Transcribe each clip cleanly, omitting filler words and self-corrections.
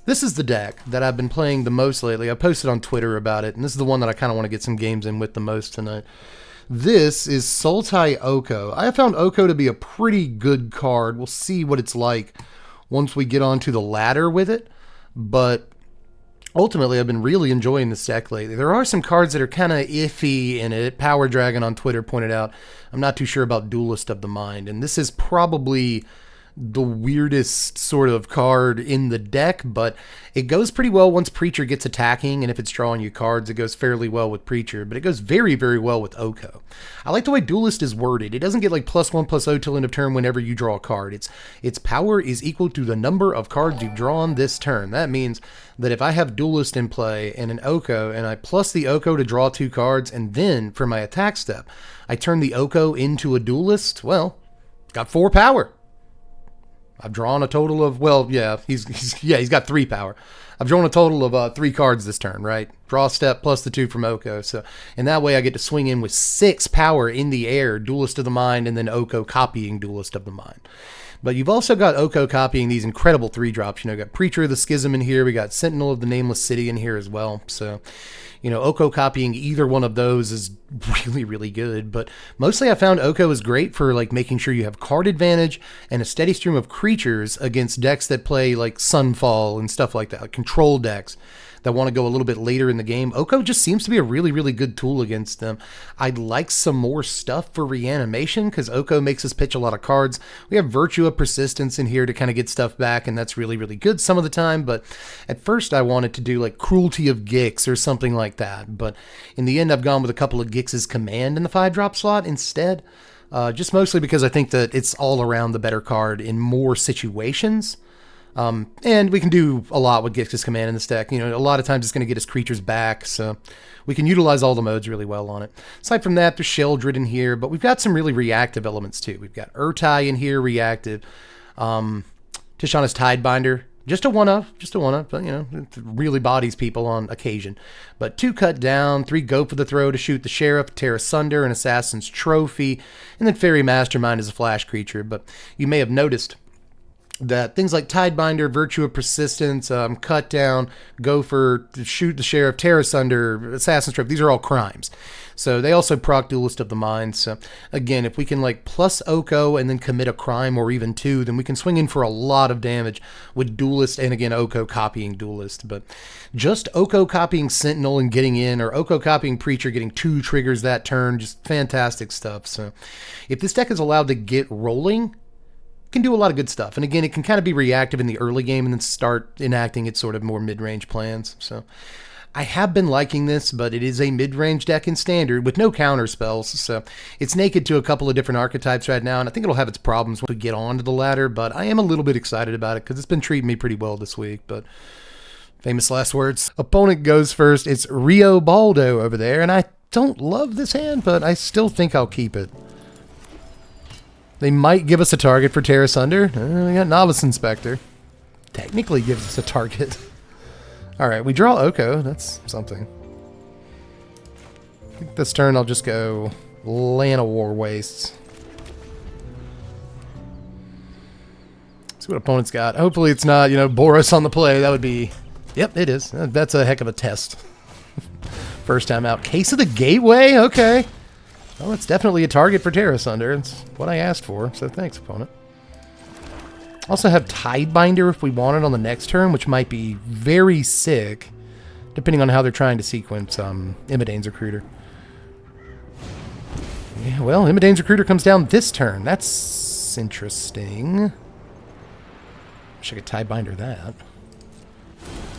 This is the deck that I've been playing the most lately. I posted on Twitter about it, and this is the one that I kind of want to get some games in with the most tonight. This is Sultai Oko. I have found Oko to be a pretty good card. We'll see what it's like once we get onto the ladder with it, but ultimately I've been really enjoying this deck lately. There are some cards that are kind of iffy in it. Power Dragon on Twitter pointed out, I'm not too sure about Duelist of the Mind, and this is probably the weirdest sort of card in the deck, but it goes pretty well once Preacher gets attacking, and if it's drawing you cards, it goes fairly well with Preacher, but it goes very, very well with Oko. I like the way Duelist is worded. It doesn't get like +1/+0 till end of turn whenever you draw a card. Its power is equal to the number of cards you've drawn this turn. That means that if I have Duelist in play and an Oko, and I plus the Oko to draw 2 cards, and then for my attack step, I turn the Oko into a Duelist, well, got 4 power. I've drawn a total of, well, yeah, he's got 3 power. I've drawn a total of 3 cards this turn, right? Draw step plus the 2 from Oko. So, and that way I get to swing in with 6 power in the air, Duelist of the Mind, and then Oko copying Duelist of the Mind. But you've also got Oko copying these incredible 3-drops. You know, got Preacher of the Schism in here. We got Sentinel of the Nameless City in here as well. So, you know, Oko copying either one of those is really, really good. But mostly I found Oko is great for like making sure you have card advantage and a steady stream of creatures against decks that play like Sunfall and stuff like that, like control decks that want to go a little bit later in the game. Oko just seems to be a really, really good tool against them. I'd like some more stuff for reanimation because Oko makes us pitch a lot of cards. We have Virtue of Persistence in here to kind of get stuff back, and that's really, really good some of the time. But at first I wanted to do like Cruelty of Gix or something like that. But in the end, I've gone with a couple of Gix's Command in the 5-drop slot instead. Just mostly because I think that it's all around the better card in more situations. And we can do a lot with Gix's Command in this deck. You know, a lot of times it's going to get us creatures back, so we can utilize all the modes really well on it. Aside from that, there's Sheoldred in here, but we've got some really reactive elements too. We've got Ertai in here, reactive. Tishana's Tidebinder, just a one-up, but you know, it really bodies people on occasion. But 2 cut down, 3 go for the throw to shoot the Sheriff, tear asunder, an Assassin's Trophy, and then Faerie Mastermind is a flash creature. But you may have noticed that things like Tidebinder, Virtue of Persistence, Cut Down, Gopher, Shoot the Sheriff, Tear Asunder, Assassin's Trophy, these are all crimes. So they also proc Duelist of the Mind. So again, if we can like plus Oko and then commit a crime or even 2, then we can swing in for a lot of damage with Duelist and again Oko copying Duelist. But just Oko copying Sentinel and getting in, or Oko copying Preacher getting 2 triggers that turn, just fantastic stuff. So if this deck is allowed to get rolling, can do a lot of good stuff. And again, it can kind of be reactive in the early game and then start enacting its sort of more mid-range plans. So I have been liking this, but it is a mid-range deck in Standard with no counter spells. So it's naked to a couple of different archetypes right now, and I think it'll have its problems when we get onto the ladder, but I am a little bit excited about it because it's been treating me pretty well this week. But famous last words. Opponent goes first. It's Rio Baldo over there, and I don't love this hand, but I still think I'll keep it. They might give us a target for Tear Asunder. We got Novice Inspector. Technically gives us a target. Alright, we draw Oko. That's something. I think this turn I'll just go Land of War Wastes. See what opponent's got. Hopefully it's not, you know, Boros on the play. That would be... Yep, it is. That's a heck of a test. First time out. Case of the Gateway? Okay. Well, it's definitely a target for Tear Asunder. It's what I asked for, so thanks, opponent. Also have Tidebinder if we want it on the next turn, which might be very sick, depending on how they're trying to sequence Imidane's Recruiter. Yeah, well, Imidane's Recruiter comes down this turn. That's interesting. Wish I could Tidebinder that.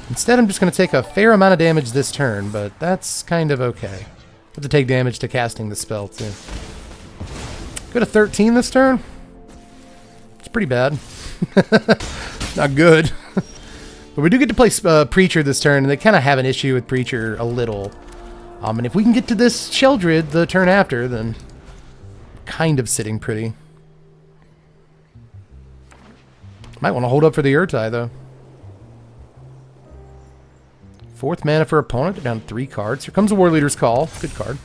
Instead, I'm just going to take a fair amount of damage this turn, but that's kind of okay. Have to take damage to casting the spell, too. Go to 13 this turn. It's pretty bad. Not good. But we do get to play Preacher this turn, and they kind of have an issue with Preacher a little. And if we can get to this Sheoldred the turn after, then kind of sitting pretty. Might want to hold up for the Ertai, though. 4th mana for opponent, down 3 cards. Here comes a War Leader's Call. Good card.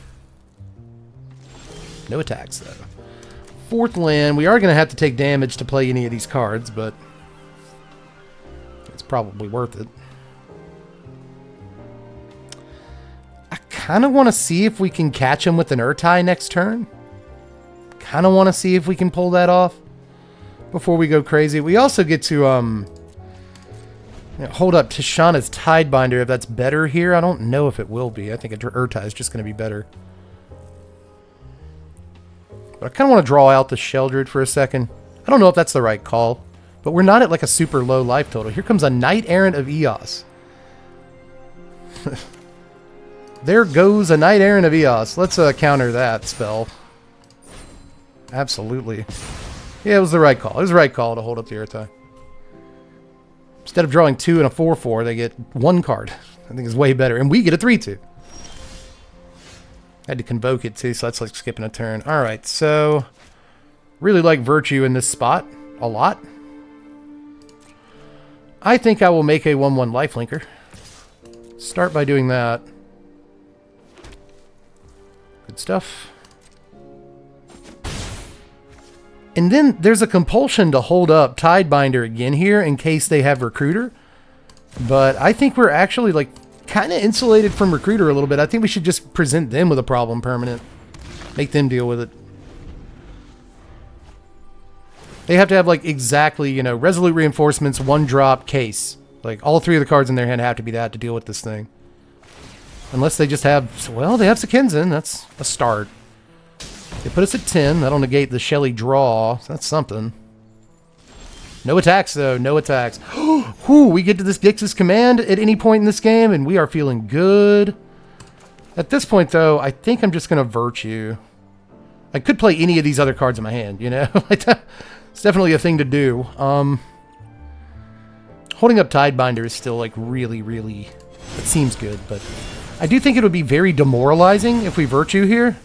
No attacks, though. 4th land. We are going to have to take damage to play any of these cards, but it's probably worth it. I kind of want to see if we can catch him with an Ertai next turn. Kind of want to see if we can pull that off before we go crazy. We also get to hold up Tishana's Tidebinder if that's better here. I don't know if it will be. I think Ertai is just going to be better. But I kind of want to draw out the Sheoldred for a second. I don't know if that's the right call, but we're not at like a super low life total. Here comes a Knight Errant of Eos. There goes a Knight Errant of Eos. Let's counter that spell. Absolutely. Yeah, it was the right call. It was the right call to hold up the Ertai. Instead of drawing 2 and a 4/4, they get 1 card. I think it's way better. And we get a 3/2. Had to convoke it too, so that's like skipping a turn. Alright, so really like Virtue in this spot a lot. I think I will make a 1/1 lifelinker. Start by doing that. Good stuff. And then there's a compulsion to hold up Tidebinder again here in case they have Recruiter. But I think we're actually like kind of insulated from Recruiter a little bit. I think we should just present them with a problem permanent. Make them deal with it. They have to have like exactly, you know, Resolute Reinforcements, 1-drop, case. Like all 3 of the cards in their hand have to be that to deal with this thing. Unless they just have, well, they have Sekenzin. That's a start. They put us at 10. That'll negate the Shelly draw. So that's something. No attacks, though. No attacks. Whew, we get to this Gix's command at any point in this game, and we are feeling good. At this point, though, I think I'm just going to Virtue. I could play any of these other cards in my hand, you know? It's definitely a thing to do. Holding up Tidebinder is still, like, really, really... It seems good, but... I do think it would be very demoralizing if we Virtue here.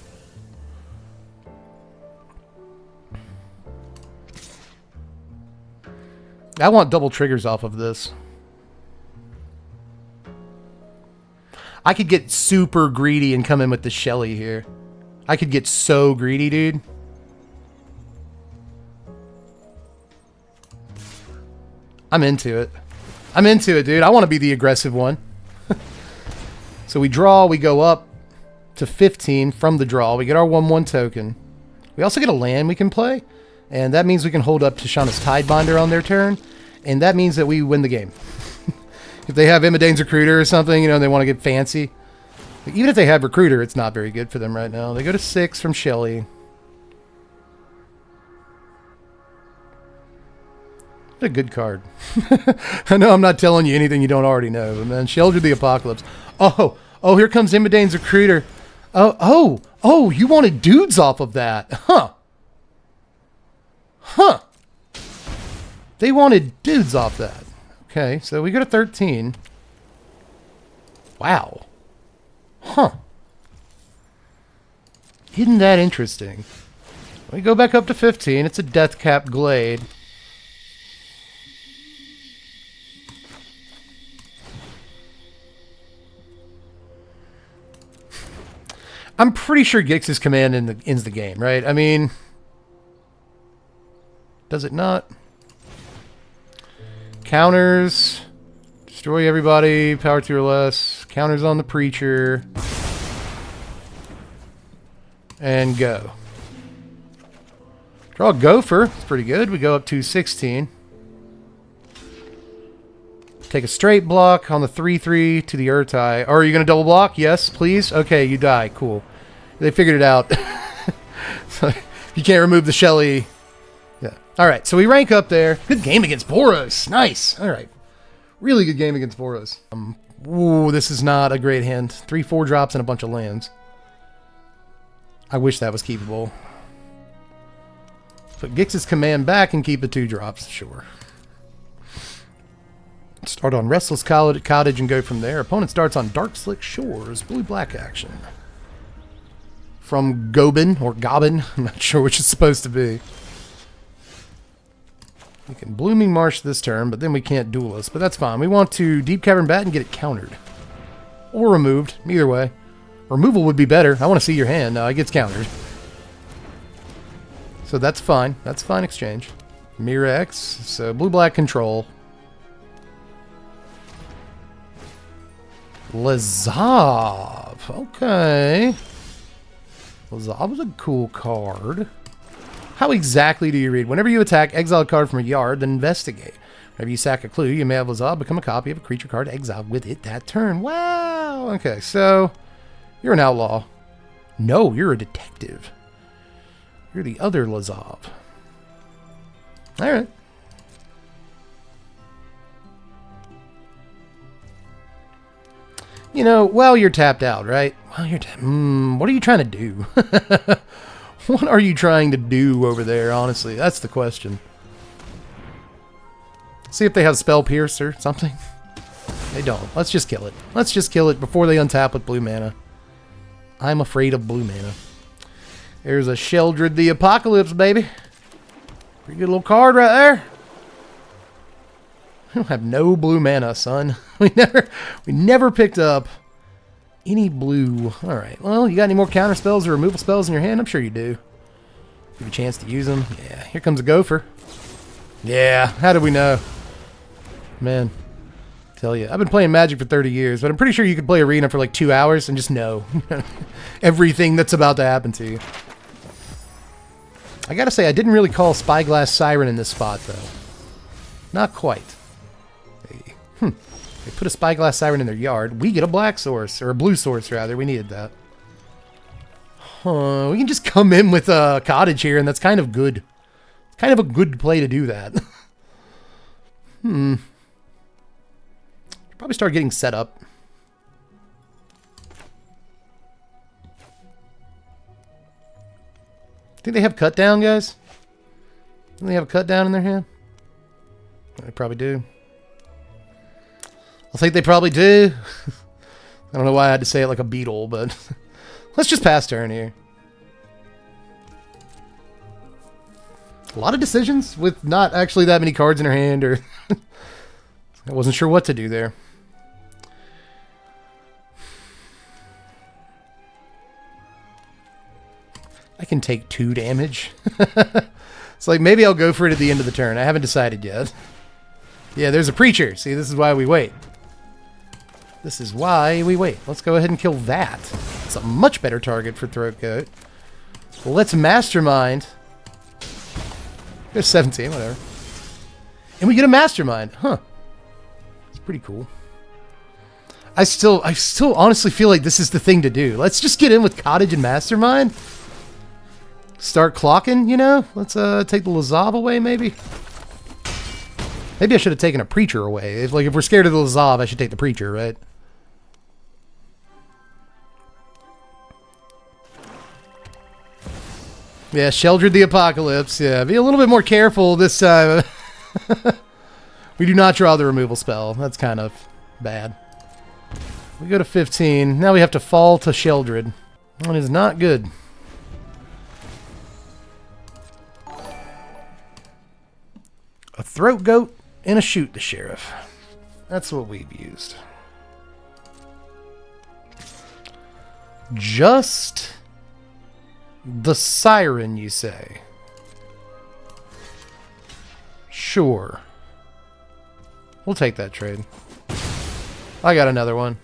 I want double triggers off of this. I could get super greedy and come in with the Shelly here. I could get so greedy, dude. I'm into it. I'm into it, dude. I want to be the aggressive one. So we draw, we go up to 15 from the draw. We get our 1/1 token. We also get a land we can play. And that means we can hold up Tishana's Tidebinder on their turn. And that means that we win the game. If they have Imidane's Recruiter or something, you know, and they want to get fancy. Like, even if they have Recruiter, it's not very good for them right now. They go to 6 from Shelly. What a good card. I know I'm not telling you anything you don't already know, but man, Sheoldred the Apocalypse. Oh, here comes Imidane's Recruiter. Oh, you wanted dudes off of that. Huh. They wanted dudes off that. Okay, so we go to 13. Wow. Huh. Isn't that interesting? We go back up to 15. It's a Deathcap Glade. I'm pretty sure Gix's command ends the game, right? I mean... Does it not? Counters. Destroy everybody. Power 2 or less. Counters on the Preacher. And go. Draw a Gopher. It's pretty good. We go up to 16. Take a straight block on the 3/3 to the Ertai. Are you going to double block? Yes, please. Okay, you die. Cool. They figured it out. So you can't remove the Shelly. Yeah. All right, so we rank up there. Good game against Boros. Nice. All right. Really good game against Boros. Ooh, this is not a great hand. 3/4 drops and a bunch of lands. I wish that was keepable. Put Gix's command back and keep the 2 drops. Sure. Start on Restless Cottage and go from there. Opponent starts on Darkslick Shores. Blue-black action. From Gobin, or Gobbin. I'm not sure which it's supposed to be. We can Blooming Marsh this turn, but then we can't Duelist. But that's fine. We want to Deep-Cavern Bat and get it countered. Or removed. Either way. Removal would be better. I want to see your hand. No, it gets countered. So that's fine. That's fine exchange. Mirror X. So blue-black control. Lazav. Okay. Lazav was a cool card. How exactly do you read? Whenever you attack, exile a card from a yard, then investigate. Whenever you sack a clue, you may have Lazav become a copy of a creature card exiled with it that turn. Wow! Okay, so you're an outlaw. No, you're a detective. You're the other Lazav. Alright. You know, while you're tapped out, right? While you're what are you trying to do? What are you trying to do over there, honestly? That's the question. See if they have Spell Pierce or something. They don't. Let's just kill it. Let's just kill it before they untap with blue mana. I'm afraid of blue mana. There's a Sheoldred the Apocalypse, baby. Pretty good little card right there. We don't have no blue mana, son. We never picked up any blue. All right. Well, you got any more counter spells or removal spells in your hand? I'm sure you do. Give you a chance to use them. Yeah. Here comes a gopher. Yeah. How did we know? Man, tell you, I've been playing Magic for 30 years, but I'm pretty sure you could play Arena for like 2 hours and just know everything that's about to happen to you. I gotta say, I didn't really call Spyglass Siren in this spot, though. Not quite. They put a Spyglass Siren in their yard. We get a black source, or a blue source, rather. We needed that. We can just come in with a Cottage here, and that's kind of good. It's kind of a good play to do that. Probably start getting set up. Think they have cut down, guys? Think they have a cut down in their hand? They probably do. I think they probably do. I don't know why I had to say it like a beetle, but let's just pass turn here. A lot of decisions with not actually that many cards in her hand, or I wasn't sure what to do there. I can take 2 damage. It's like, maybe I'll go for it at the end of the turn. I haven't decided yet. Yeah, there's a Preacher. See, this is why we wait. This is why we wait. Let's go ahead and kill that. It's a much better target for Throatgoat. Let's Mastermind. There's 17, whatever. And we get a Mastermind. Huh. It's pretty cool. I still honestly feel like this is the thing to do. Let's just get in with Cottage and Mastermind. Start clocking, you know? Let's take the Lazav away, maybe. Maybe I should have taken a Preacher away. If we're scared of the Lazav, I should take the Preacher, right? Yeah, Sheoldred the Apocalypse. Yeah, be a little bit more careful this time. We do not draw the removal spell. That's kind of bad. We go to 15. Now we have to fall to Sheoldred. That is not good. A Throatgoat and a Shoot the Sheriff. That's what we've used. Just the Siren, you say? Sure. We'll take that trade. I got another one.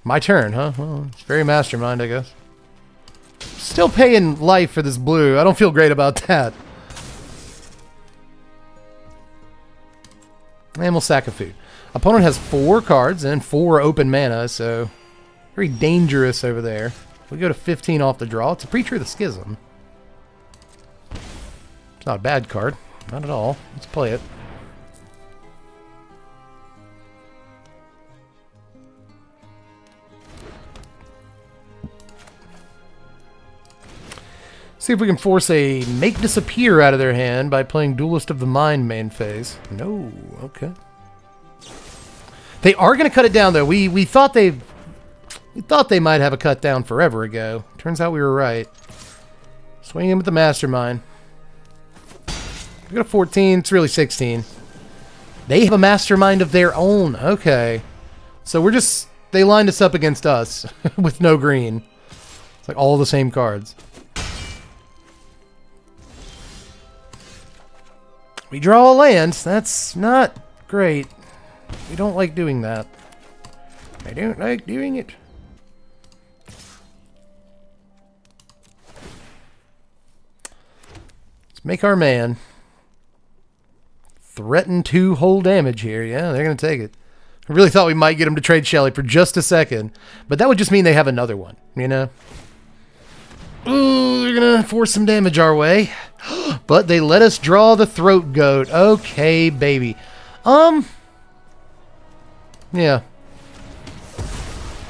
My turn, huh? Well, it's Faerie Mastermind, I guess. Still paying life for this blue. I don't feel great about that. And we'll sack a food. Opponent has 4 cards and 4 open mana, so very dangerous over there. We go to 15 off the draw. It's a Preacher of the Schism. It's not a bad card. Not at all. Let's play it. See if we can force a Make Disappear out of their hand by playing Duelist of the Mind main phase. No. Okay. They are going to cut it down, though. We thought they might have a cut down forever ago. Turns out we were right. Swing in with the Mastermind. We got a 14. It's really 16. They have a Mastermind of their own. Okay. So we're just... They lined us up against us with no green. It's like all the same cards. We draw a land. That's not great. We don't like doing that. I don't like doing it. Let's make our man threaten 2 whole damage here. Yeah, they're going to take it. I really thought we might get him to trade Shelly for just a second, but that would just mean they have another one, you know? Ooh, they're going to force some damage our way. But they let us draw the Throat Goat. Okay, baby. Yeah.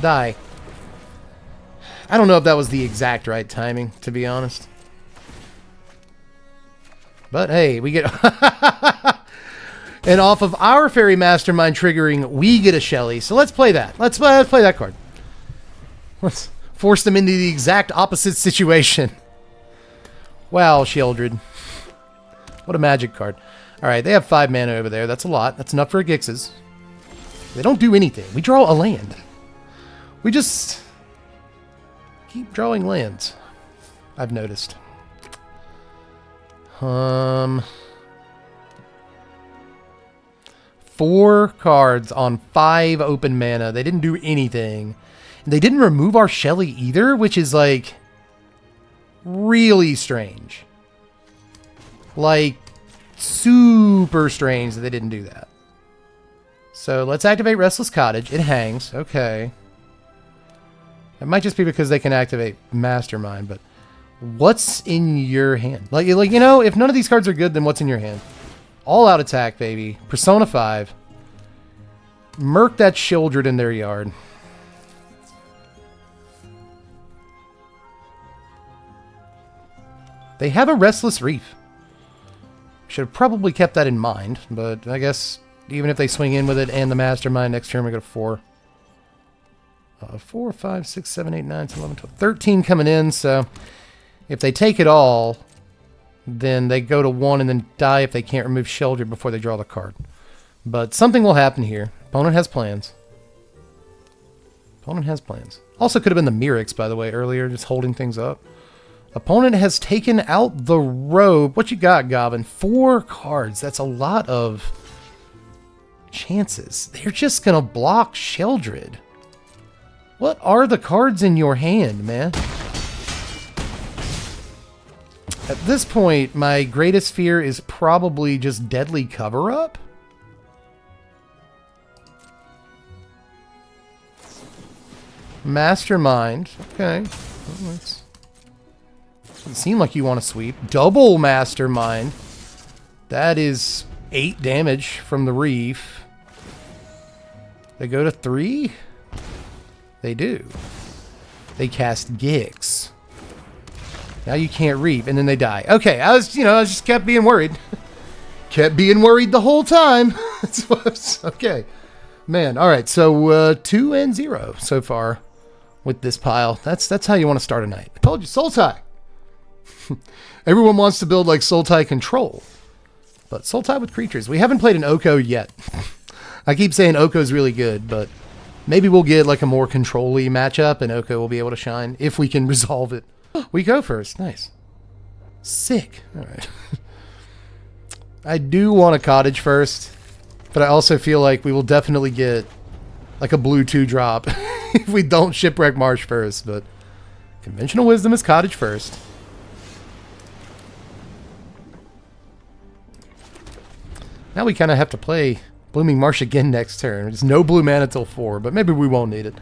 Die. I don't know if that was the exact right timing, to be honest. But hey, we get... And off of our Faerie Mastermind triggering, we get a Shelly. So let's play that. Let's play that card. Let's force them into the exact opposite situation. Wow, Sheoldred. What a magic card. Alright, they have 5 mana over there. That's a lot. That's enough for Gixes. They don't do anything. We draw a land. We just keep drawing lands, I've noticed. 4 cards on 5 open mana. They didn't do anything. They didn't remove our Shelly either, which is like really strange. Like super strange that they didn't do that. So let's activate Restless Cottage. It hangs. Okay. It might just be because they can activate Mastermind, but what's in your hand? Like you know, if none of these cards are good, then what's in your hand? All out attack, baby. Persona 5. Murk that Sheoldred in their yard. They have a Restless Reef. Should have probably kept that in mind, but I guess even if they swing in with it and the Mastermind, next turn we go to 4. 4, 5, 6, 7, 8, 9, 10, 11, 12, 13 coming in, so if they take it all, then they go to 1 and then die if they can't remove Sheoldred before they draw the card. But something will happen here. Opponent has plans. Opponent has plans. Also could have been the Mirrex, by the way, earlier, just holding things up. Opponent has taken out the Robe. What you got, Goblin? 4 cards. That's a lot of chances. They're just going to block Sheoldred. What are the cards in your hand, man? At this point, my greatest fear is probably just Deadly Cover-Up. Mastermind. Okay. Well, doesn't seem like you want to sweep. Double Mastermind. That is 8 damage from the Reef. They go to 3? They do. They cast Gix. Now you can't Reef, and then they die. Okay, I just kept being worried. Kept being worried the whole time. Okay. Man, alright, so 2-0 so far with this pile. That's how you want to start a night. I told you, Sultai. Everyone wants to build like Sultai Control. But Sultai with creatures. We haven't played an Oko yet. I keep saying Oko's really good, but maybe we'll get like a more control-y matchup and Oko will be able to shine if we can resolve it. We go first. Nice. Sick. Alright. I do want a Cottage first, but I also feel like we will definitely get like a blue 2-drop if we don't Shipwreck Marsh first, but conventional wisdom is Cottage first. Now we kind of have to play Blooming Marsh again next turn. There's no blue mana till 4, but maybe we won't need it.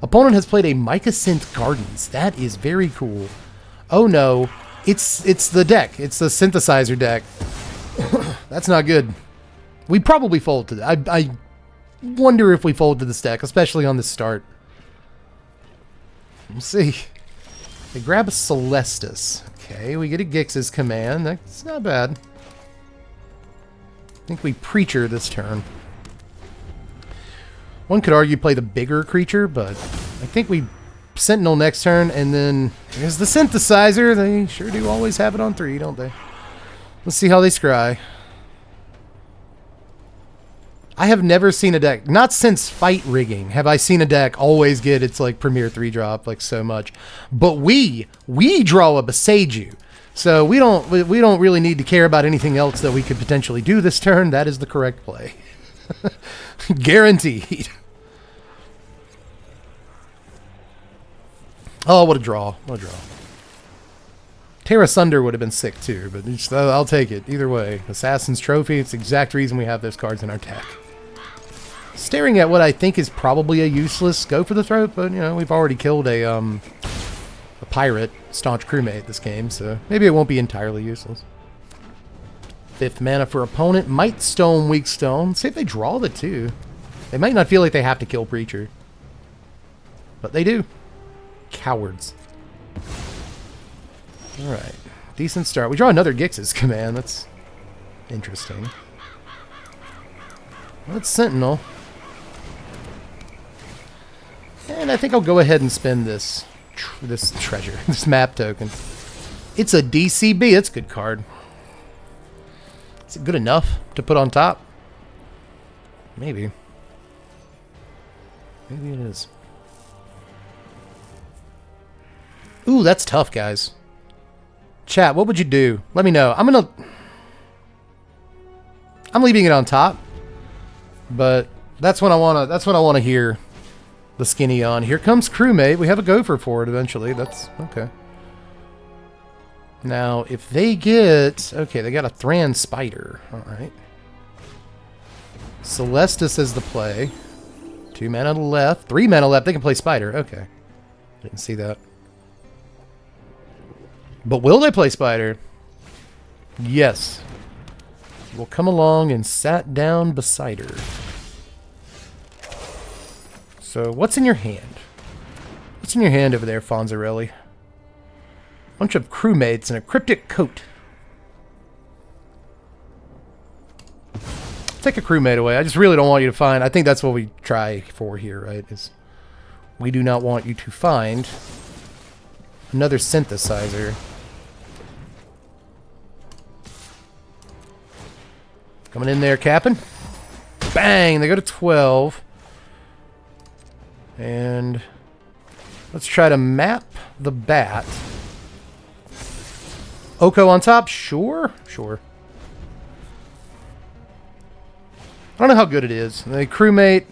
Opponent has played a Mycosynth Gardens. That is very cool. Oh no, it's the deck. It's the synthesizer deck. That's not good. We probably fold to that. I wonder if we fold to this deck, especially on the start. We'll see. They grab a Celestus. Okay, we get a Gix's command. That's not bad. I think we Preacher this turn. One could argue play the bigger creature, but I think we Sentinel next turn, and then there's the Synthesizer. They sure do always have it on 3, don't they? Let's see how they scry. I have never seen a deck, not since Fight Rigging, have I seen a deck always get its like premier 3-drop like so much. But we draw a Beseiju. So we don't really need to care about anything else that we could potentially do this turn. That is the correct play. Guaranteed. Oh, what a draw. What a draw. Terra Sunder would have been sick too, but I'll take it. Either way. Assassin's Trophy, it's the exact reason we have those cards in our deck. Staring at what I think is probably a useless Go for the Throat, but, you know, we've already killed a pirate, Staunch Crewmate this game, so maybe it won't be entirely useless. 5th mana for opponent. Might Stone, Weak Stone. See if they draw the 2. They might not feel like they have to kill Preacher. But they do. Cowards. Alright. Decent start. We draw another Gix's command. That's interesting. Let's Sentinel. And I think I'll go ahead and spend this treasure, this map token. It's a DCB. It's a good card. Is it good enough to put on top? Maybe. Maybe it is. Ooh, that's tough, guys. Chat, what would you do? Let me know. I'm leaving it on top. But that's what I wanna hear the skinny on. Here comes Crewmate. We have a gopher for it eventually. That's okay. Now, if they get... Okay, they got a Thran Spider. Alright. Celestis is the play. 2 mana left. 3 mana left. They can play Spider. Okay. Didn't see that. But will they play Spider? Yes. We'll come along and sat down beside her. So, what's in your hand? What's in your hand over there, Fonzarelli? Bunch of crewmates and a cryptic coat. Take a crewmate away. I just really don't want you to find... I think that's what we try for here, right? Is we do not want you to find another synthesizer. Coming in there, capping. Bang! They go to 12. And let's try to map the bat. Oko on top? Sure. Sure. I don't know how good it is. The crewmate,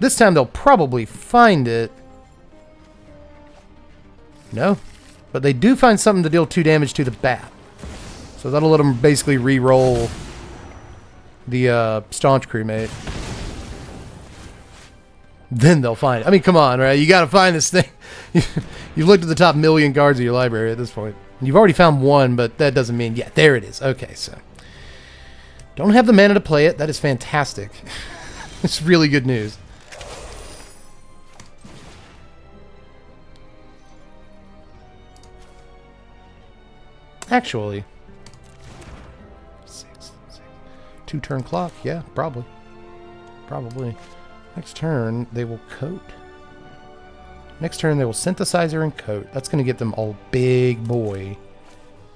this time they'll probably find it. No. But they do find something to deal 2 damage to the bat. So that'll let them basically re-roll the Staunch Crewmate. Then they'll find it. I mean, come on, right? You gotta find this thing. You've looked at the top 1,000,000 cards of your library at this point. You've already found one, but that doesn't mean... Yeah, there it is. Okay, so... Don't have the mana to play it. That is fantastic. It's really good news. Actually... 2-turn clock. Yeah, probably. Probably. Next turn, they will coat. Next turn, they will synthesizer and coat. That's going to get them all big boy.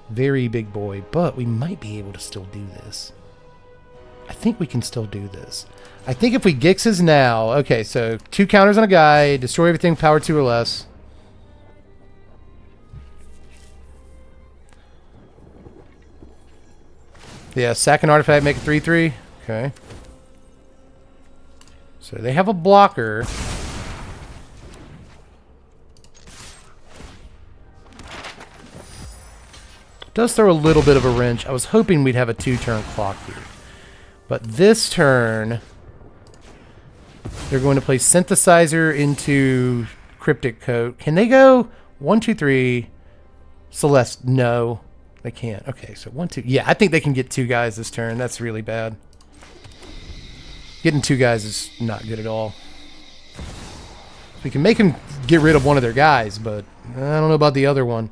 Very big boy. But we might be able to still do this. I think we can still do this. I think if we Gixes now... Okay, so 2 counters on a guy. Destroy everything, power 2 or less. Yeah, sack an artifact, make it 3/3. Okay. So they have a blocker. Does throw a little bit of a wrench. I was hoping we'd have a 2-turn clock here. But this turn, they're going to play Synthesizer into Cryptic Coat. Can they go 1, 2, 3? Celeste, no. They can't. Okay, so 1, 2. Yeah, I think they can get 2 guys this turn. That's really bad. Getting 2 guys is not good at all. We can make them get rid of one of their guys, but I don't know about the other one.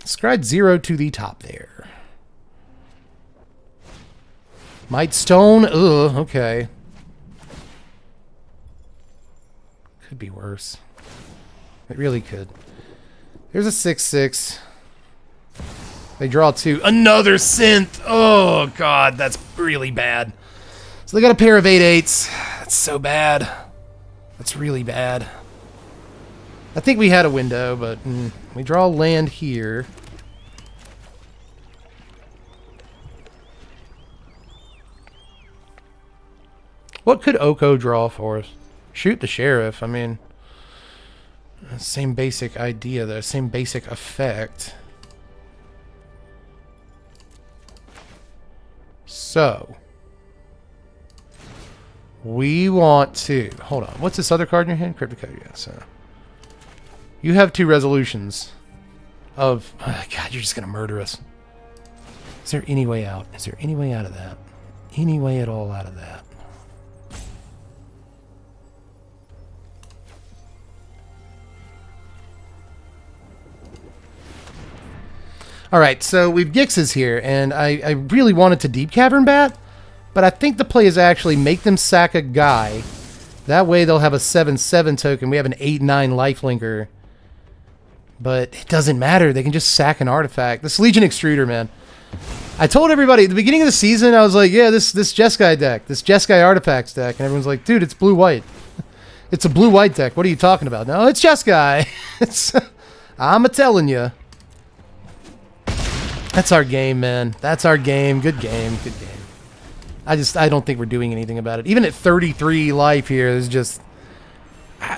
Scribe 0 to the top there. Might Stone. Ugh, okay. Could be worse. It really could. There's a 6/6. They draw 2. Another synth! Oh, God, that's really bad. So they got a pair of 8/8s. That's so bad. That's really bad. I think we had a window, but we draw land here. What could Oko draw for us? Shoot the Sheriff. I mean, same basic idea though. Same basic effect. So, we want to... Hold on. What's this other card in your hand? Cryptic code, yeah. So, you have 2 resolutions of... Oh, God, you're just going to murder us. Is there any way out? Is there any way out of that? Any way at all out of that? Alright, so we've Gixes here, and I really wanted to Deep-Cavern Bat, but I think the play is actually make them sack a guy. That way they'll have a 7/7 token. We have an 8/9 lifelinker. But it doesn't matter. They can just sack an artifact. This Legion Extruder, man. I told everybody at the beginning of the season, I was like, yeah, this Jeskai deck, this Jeskai Artifacts deck. And everyone's like, dude, it's blue-white. It's a blue-white deck. What are you talking about? No, it's Jeskai. I'm a-telling you. That's our game, man. That's our game. Good game. Good game. I don't think we're doing anything about it. Even at 33 life here, there's just...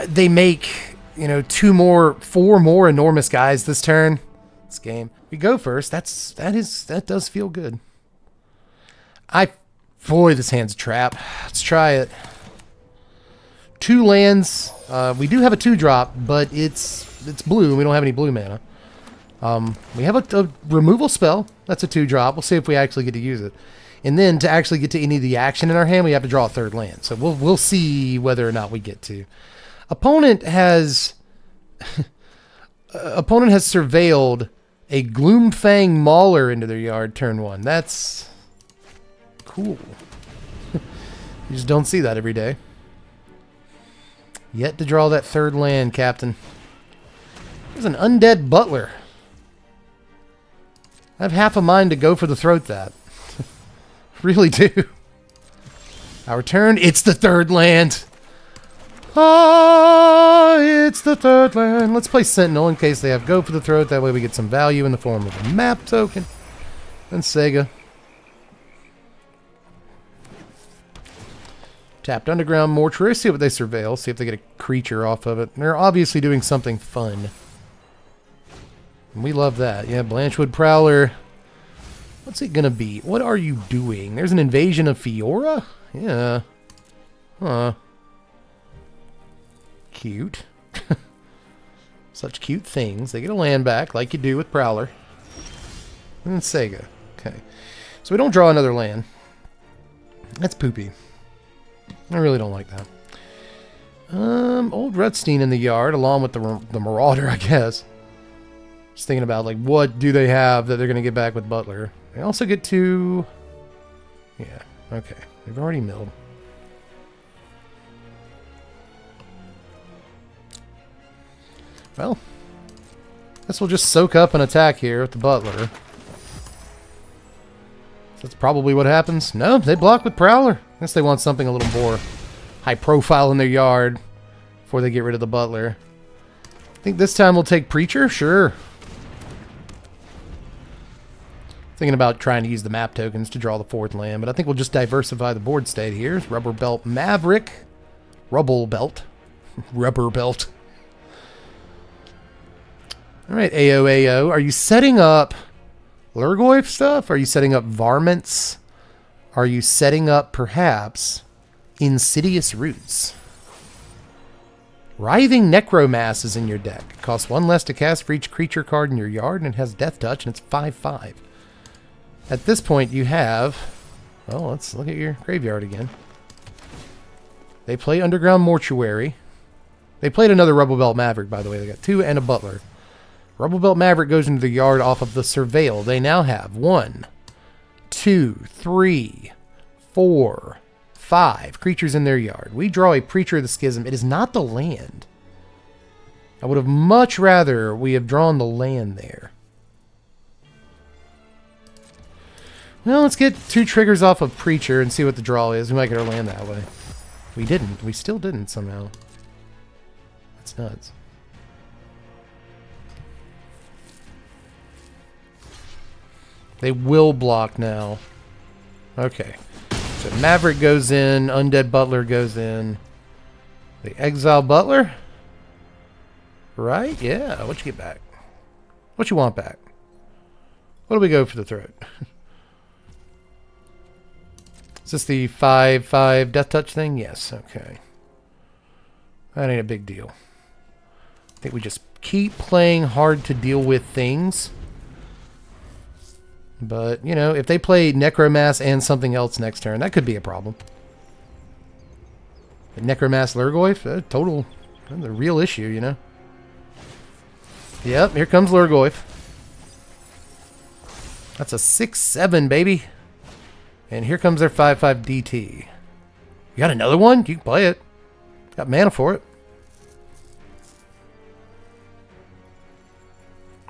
They make, you know, 4 more enormous guys this turn. This game. We go first. That does feel good. Boy, this hand's a trap. Let's try it. 2 lands. We do have a 2-drop, but it's blue, and we don't have any blue mana. We have a removal spell. That's a 2-drop. We'll see if we actually get to use it. And then to actually get to any of the action in our hand, we have to draw a 3rd land. So we'll see whether or not we get to. Opponent has surveilled a Gloomfang Mauler into their yard turn 1. That's cool. You just don't see that every day. Yet to draw that 3rd land, Captain. There's an Undead Butler. I have half a mind to go for the throat that. Really do. Our turn. It's the 3rd land. Ah, it's the 3rd land. Let's play Sentinel in case they have go for the throat. That way we get some value in the form of a map token. And Sega. Tapped Underground Mortuary. See what they surveil. See if they get a creature off of it. They're obviously doing something fun. We love that. Yeah, Blanchwood Prowler. What's it gonna be? What are you doing? There's an invasion of Fiora? Yeah. Huh. Cute. Such cute things. They get a land back, like you do with Prowler. And then Sega. Okay. So we don't draw another land. That's poopy. I really don't like that. Old Rutstein in the yard, along with the Marauder, I guess. Just thinking about, like, what do they have that they're going to get back with Butler? They also get to... Yeah, okay. They've already milled. Well, guess we'll just soak up an attack here with the Butler. That's probably what happens. No, they block with Prowler. I guess they want something a little more high profile in their yard before they get rid of the Butler. I think this time we'll take Preacher? Sure. Thinking about trying to use the map tokens to draw the 4th land, but I think we'll just diversify the board state here. Rubber Belt Maverick. Rubble Belt. Rubber Belt. Alright, AO. Are you setting up Lurgoyf stuff? Are you setting up Varmints? Are you setting up, perhaps, Insidious Roots? Writhing Necromass is in your deck. It costs 1 less to cast for each creature card in your yard, and it has Death Touch, and it's 5/5. At this point, you have... Well, let's look at your graveyard again. They play Underground Mortuary. They played another Rubble Belt Maverick, by the way. They got 2 and a Butler. Rubble Belt Maverick goes into the yard off of the Surveil. They now have 1, 2, 3, 4, 5 creatures in their yard. We draw a Preacher of the Schism. It is not the land. I would have much rather we have drawn the land there. Well, let's get 2 triggers off of Preacher and see what the draw is. We might get our land that way. We didn't. We still didn't somehow. That's nuts. They will block now. Okay. So Maverick goes in, Undead Butler goes in. The Exile Butler? Right? Yeah. What you get back? What you want back? What do we go for the throat? Is this the 5/5 Death Touch thing? Yes. Okay. That ain't a big deal. I think we just keep playing hard to deal with things. But, you know, if they play Necromass and something else next turn, that could be a problem. The Necromass Lurgoyf? Total. That's a real issue, you know? Yep, here comes Lurgoyf. That's a 6/7, baby. And here comes their 5/5 DT. You got another one? You can play it. Got mana for it.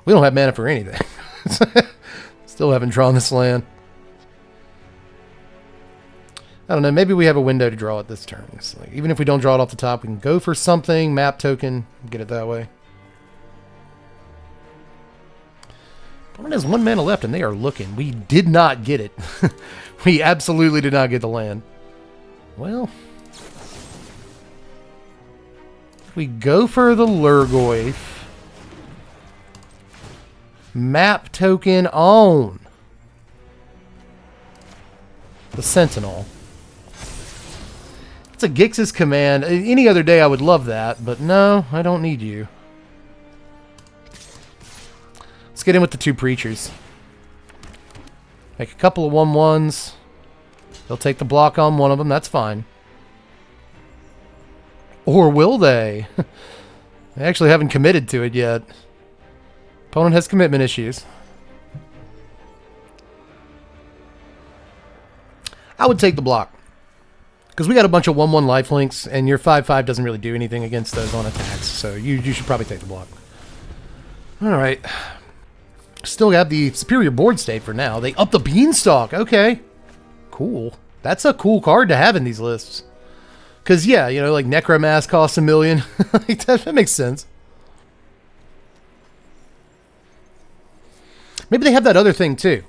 We don't have mana for anything. Still haven't drawn this land. I don't know. Maybe we have a window to draw it this turn. It's like, even if we don't draw it off the top, we can go for something, map token, get it that way. Opponent has 1 mana left, and they are looking. We did not get it. We absolutely did not get the land. Well, we go for the Lurgoyf. Map token on the Sentinel. It's a Gix's command. Any other day I would love that, but no, I don't need you. Let's get in with the 2 Preachers. Make a couple of 1/1s. They'll take the block on one of them. That's fine. Or will they? They actually haven't committed to it yet. Opponent has commitment issues. I would take the block. Because we got a bunch of 1/1 lifelinks, and your 5/5 doesn't really do anything against those on attacks. So you should probably take the block. Alright. Still got the superior board state for now. They up the Beanstalk. Okay. Cool. That's a cool card to have in these lists. Because, yeah, you know, like Necromass costs 1 million. That makes sense. Maybe they have that other thing, too.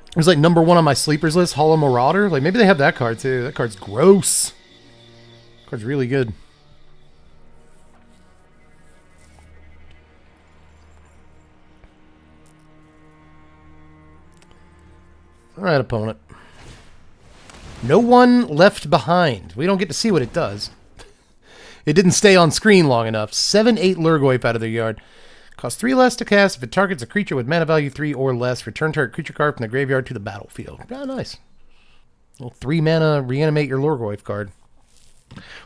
It was like #1 on my sleepers list, Hollow Marauder. Like, maybe they have that card, too. That card's gross. That card's really good. Alright, opponent. No one left behind. We don't get to see what it does. It didn't stay on screen long enough. 7/8 Lurgoyf out of their yard. Costs 3 less to cast if it targets a creature with mana value 3 or less. Return target creature card from the graveyard to the battlefield. Ah, nice. Little 3 mana reanimate your Lurgoyf card.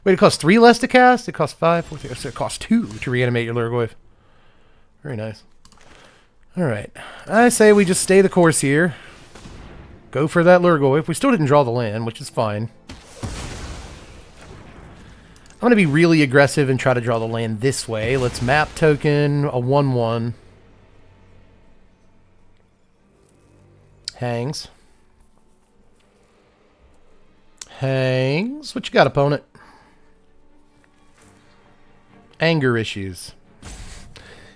Wait, it costs 3 less to cast? It costs 5? 4, 3, so it costs 2 to reanimate your Lurgoyf. Very nice. Alright. I say we just stay the course here. Go for that Lurgoyf. We still didn't draw the land, which is fine. I'm going to be really aggressive and try to draw the land this way. Let's map token a 1/1. Hangs. Hangs. What you got, opponent? Anger issues.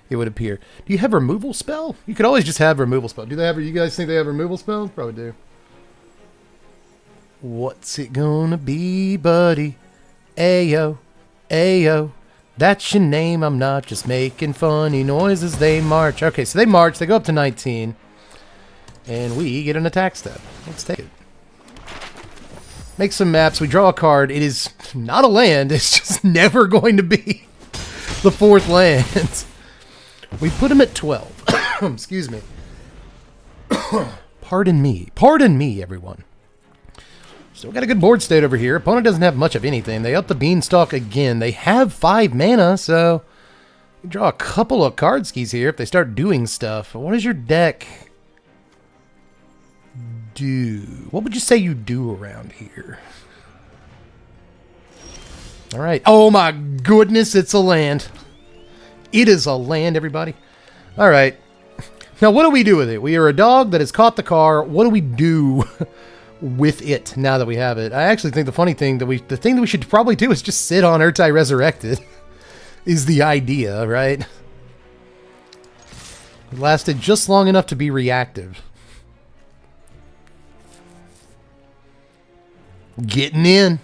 It would appear. Do you have removal spell? You could always just have removal spell. Do they have? You guys think they have removal spell? Probably do. What's it gonna be, buddy? Ayo, ayo. That's your name. I'm not just making funny noises. They march. Okay, so they march. They go up to 19. And we get an attack step. Let's take it. Make some maps. We draw a card. It is not a land. It's just never going to be the 4th land. We put him at 12. Excuse me. Pardon me. Pardon me, everyone. Still got a good board state over here. Opponent doesn't have much of anything. They up the Beanstalk again. They have 5 mana, so you draw a couple of card skis here if they start doing stuff. What does your deck do? What would you say you do around here? All right. Oh my goodness, it's a land. It is a land, everybody. All right. Now, what do we do with it? We are a dog that has caught the car. What do we do with it now that we have it? I actually think the thing that we should probably do is just sit on Ertai Resurrected. Is the idea, right? It lasted just long enough to be reactive. Getting in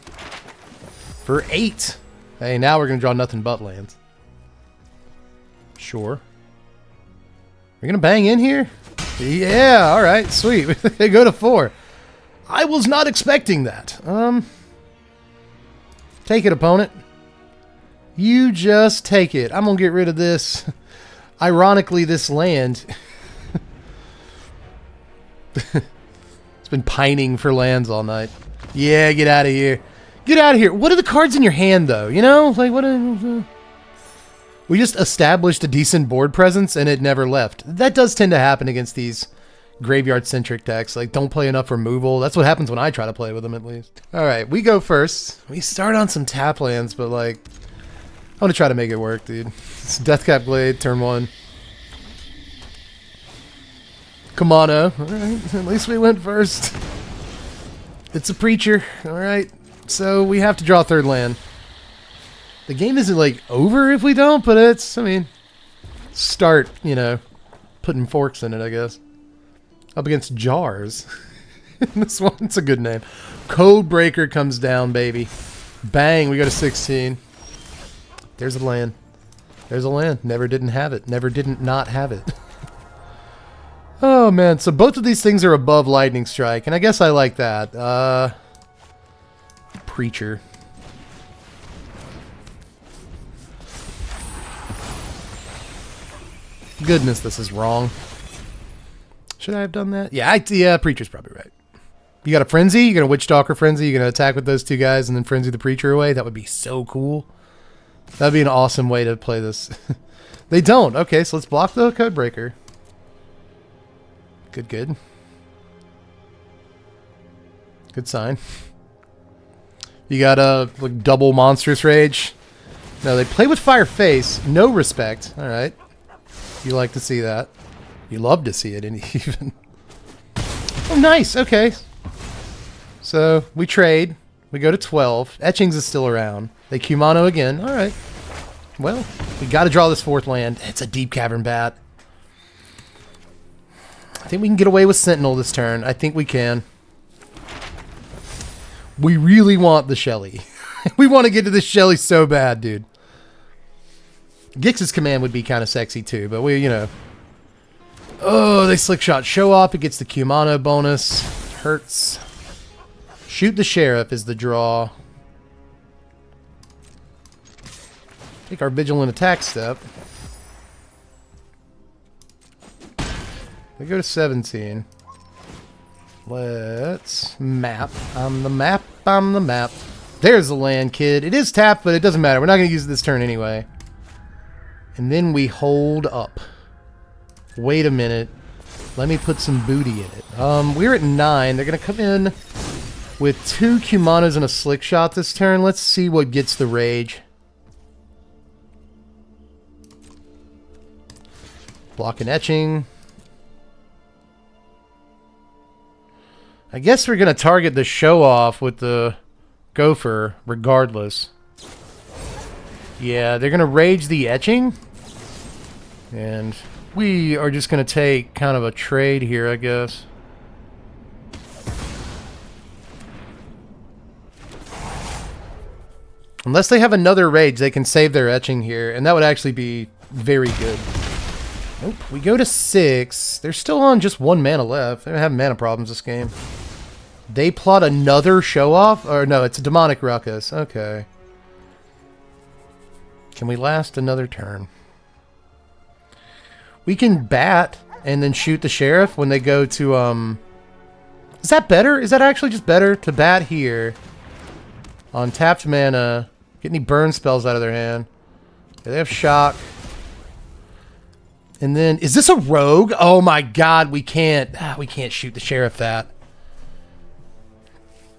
for 8. Hey, now we're going to draw nothing but lands. Sure. We're going to bang in here? Yeah, alright, sweet. They go to 4. I was not expecting that. Take it, opponent. You just take it. I'm going to get rid of this. Ironically, this land... It's been pining for lands all night. Yeah, get out of here. Get out of here. What are the cards in your hand, though? You know? Like, what are... We just established a decent board presence, and it never left. That does tend to happen against these graveyard-centric decks. Like, don't play enough removal. That's what happens when I try to play with them, at least. Alright, we go first. We start on some tap lands, but, like... I want to try to make it work, dude. It's Deathcap Blade, turn 1. Kamano. Alright, at least we went first. It's a Preacher. Alright, so we have to draw a 3rd land. The game isn't, like, over if we don't, but it's, I mean... Start, you know, putting forks in it, I guess. Up against Jars. This one's a good name. Codebreaker comes down, baby. Bang, we go to 16. There's a land. There's a land. Never didn't have it. Never didn't not have it. Oh, man. So both of these things are above Lightning Strike, and I guess I like that. Preacher. Goodness, this is wrong. Should I have done that? Yeah, Preacher's probably right. You got a Frenzy? You got a Witchstalker Frenzy? You're going to attack with those 2 guys and then Frenzy the Preacher away? That would be so cool. That'd be an awesome way to play this. They don't. Okay, so let's block the Codebreaker. Good, good. Good sign. You got a like double Monstrous Rage. No, they play with Fire Face. No respect. All right. You like to see that. You love to see it, even. Oh, nice. Okay. So we trade. We go to 12. Etchings is still around. They Kumano again. All right. Well, we got to draw this 4th land. It's a Deep-Cavern Bat. I think we can get away with Sentinel this turn. I think we can. We really want the Shelly. We want to get to the Shelly so bad, dude. Gix's command would be kind of sexy too, but we, you know. Oh, they Slick Shot Show Off. It gets the Kumano bonus. Hurts. Shoot the Sheriff is the draw. Take our Vigilant Attack step. We go to 17. Let's map. I'm the map. I'm the map. There's the land, kid. It is tapped, but it doesn't matter. We're not going to use it this turn anyway. And then we hold up. Wait a minute. Let me put some booty in it. We're at 9. They're going to come in with 2 Kumanos and a Slick Shot this turn. Let's see what gets the rage. Block and Etching. I guess we're going to target the Show Off with the Gopher regardless. Yeah, they're going to rage the Etching. And we are just going to take kind of a trade here, I guess. Unless they have another rage, they can save their Etching here, and that would actually be very good. Nope, we go to 6. They're still on just 1 mana left. They're having mana problems this game. They plot another Show Off? Or no, it's a Demonic Ruckus. Okay. Can we last another turn? We can bat and then shoot the Sheriff when they go to, Is that better? Is that actually just better to bat here? On tapped mana. Get any burn spells out of their hand. Okay, they have Shock. And then, is this a rogue? Oh my god, we can't shoot the Sheriff that.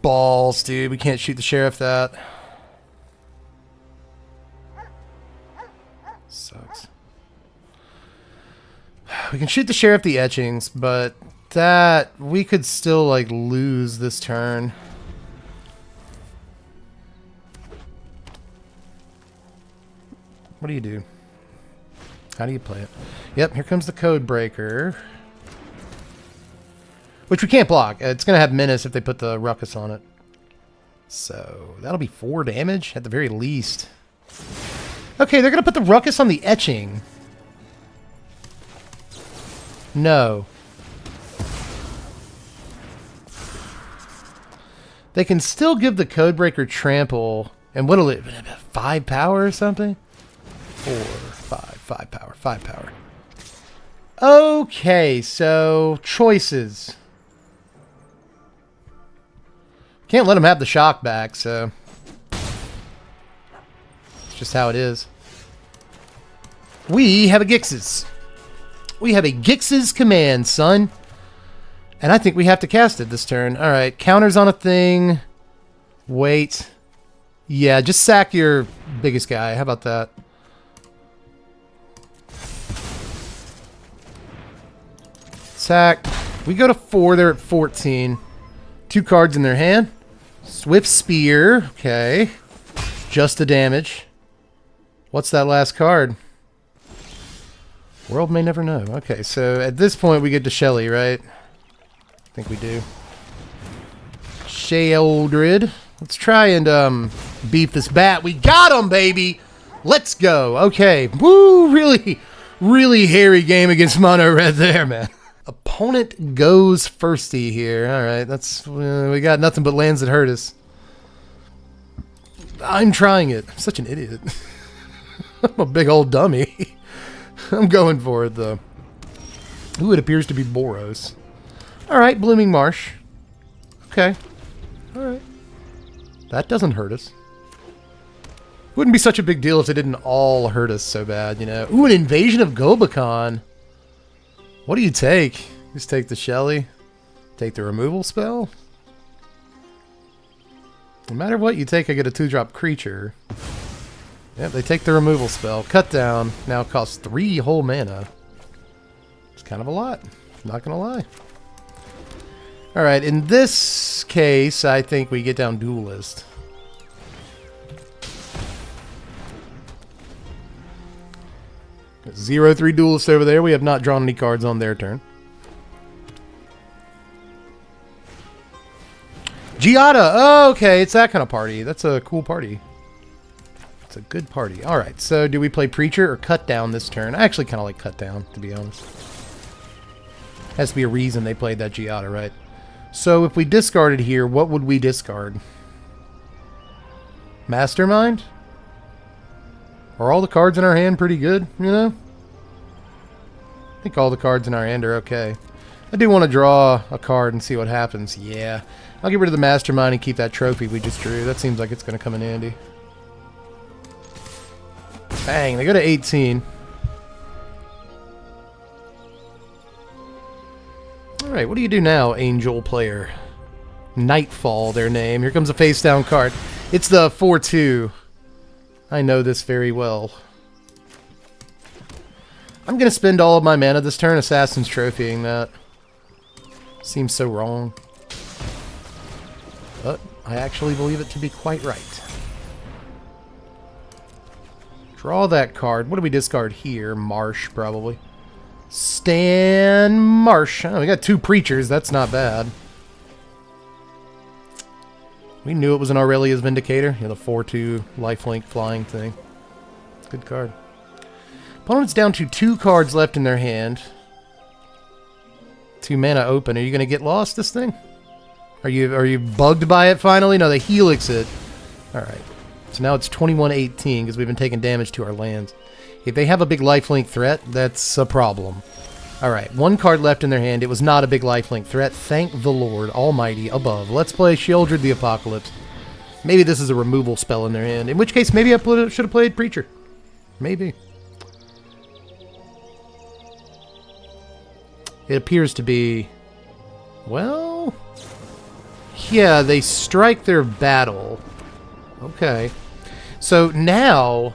Balls, dude. We can't shoot the Sheriff that. Sucks. We can shoot the Sheriff the Etchings, but that, we could still, like, lose this turn. What do you do? How do you play it? Yep, here comes the Codebreaker. Which we can't block. It's going to have Menace if they put the Ruckus on it. So that'll be 4 damage at the very least. Okay, they're going to put the Ruckus on the Etching. No. They can still give the Codebreaker Trample. And what'll it... 5 power or something? 4, 5, 5 power, 5 power. Okay, so choices. Can't let them have the shock back, so it's just how it is. We have a Gix's. We have a Gix's command, son. And I think we have to cast it this turn. Alright, counters on a thing. Wait. Yeah, just sack your biggest guy. How about that? Sack. We go to 4. They're at 14. 2 cards in their hand. Swift Spear. Okay. Just the damage. What's that last card? World may never know. Okay, so at this point we get to Shelly, right? I think we do. Sheoldred. Let's try and beef this bat. We got him, baby! Let's go. Okay. Woo! Really, really hairy game against Mono Red there, man. Opponent goes firsty here. Alright, that's... we got nothing but lands that hurt us. I'm trying it. I'm such an idiot. I'm a big old dummy. I'm going for it, though. Ooh, it appears to be Boros. Alright, Blooming Marsh. Okay. Alright. That doesn't hurt us. Wouldn't be such a big deal if they didn't all hurt us so bad, you know. Ooh, an Invasion of Gobakon. What do you take? Just take the Shelly. Take the removal spell. No matter what you take, I get a 2-drop creature. Yep, they take the removal spell. Cut down. Now it costs 3 whole mana. It's kind of a lot. Not gonna lie. Alright, in this case, I think we get down Duelist. Got 0-3 Duelist over there. We have not drawn any cards on their turn. Giada! Oh, okay, it's that kind of party. That's a cool party. It's a good party. Alright, so do we play Preacher or Cut Down this turn? I actually kind of like Cut Down, to be honest. Has to be a reason they played that Giada, right? So if we discarded here, what would we discard? Mastermind? Are all the cards in our hand pretty good, you know? I think all the cards in our hand are okay. I do want to draw a card and see what happens. Yeah. I'll get rid of the Mastermind and keep that trophy we just drew. That seems like it's going to come in handy. Bang, they go to 18. Alright, what do you do now, Angel player? Nightfall, their name. Here comes a face-down card. It's the 4-2. I know this very well. I'm going to spend all of my mana this turn Assassin's Trophying that. Seems so wrong. But I actually believe it to be quite right. Draw that card. What do we discard here? Marsh, probably. Stan Marsh. Oh, we got 2 Preachers. That's not bad. We knew it was an Aurelia's Vindicator. You know, the 4-2 lifelink flying thing. Good card. Opponent's down to 2 cards left in their hand. 2 mana open. Are you going to get lost, this thing? Are you bugged by it finally? No, they helix it. Alright. So now it's 21-18 because we've been taking damage to our lands. If they have a big lifelink threat, that's a problem. Alright, 1 card left in their hand. It was not a big lifelink threat. Thank the Lord Almighty above. Let's play Sheoldred the Apocalypse. Maybe this is a removal spell in their hand. In which case, maybe I should have played Preacher. Maybe. It appears to be... Well... Yeah, they strike their battle. Okay. So now...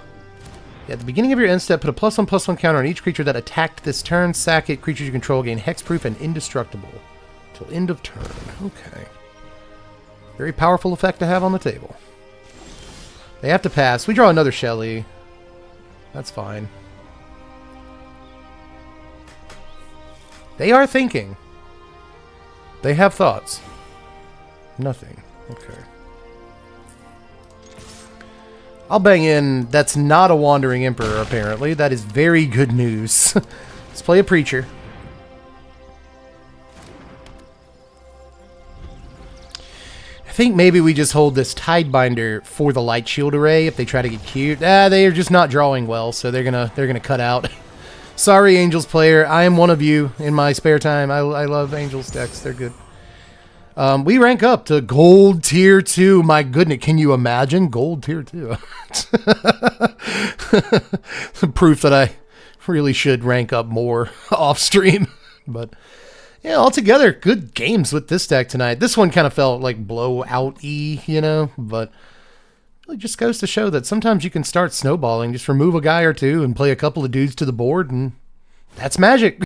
At the beginning of your end step, put a +1/+1 counter on each creature that attacked this turn. Sack it. Creatures you control gain hexproof and indestructible. Till end of turn. Okay. Very powerful effect to have on the table. They have to pass. We draw another Shelly. That's fine. They are thinking. They have thoughts. Nothing. Okay. I'll bang in. That's not a Wandering Emperor, apparently. That is very good news. Let's play a Preacher. I think maybe we just hold this Tidebinder for the Light Shield Array if they try to get cute. They are just not drawing well, so they're gonna cut out. Sorry, Angels player. I am one of you in my spare time. I love Angels decks. They're good. We rank up to Gold Tier 2. My goodness, can you imagine? Gold Tier 2. Proof that I really should rank up more off stream. But yeah, altogether, good games with this deck tonight. This one kind of felt like blowout-y, you know, but it just goes to show that sometimes you can start snowballing. Just remove a guy or two and play a couple of dudes to the board, and that's magic.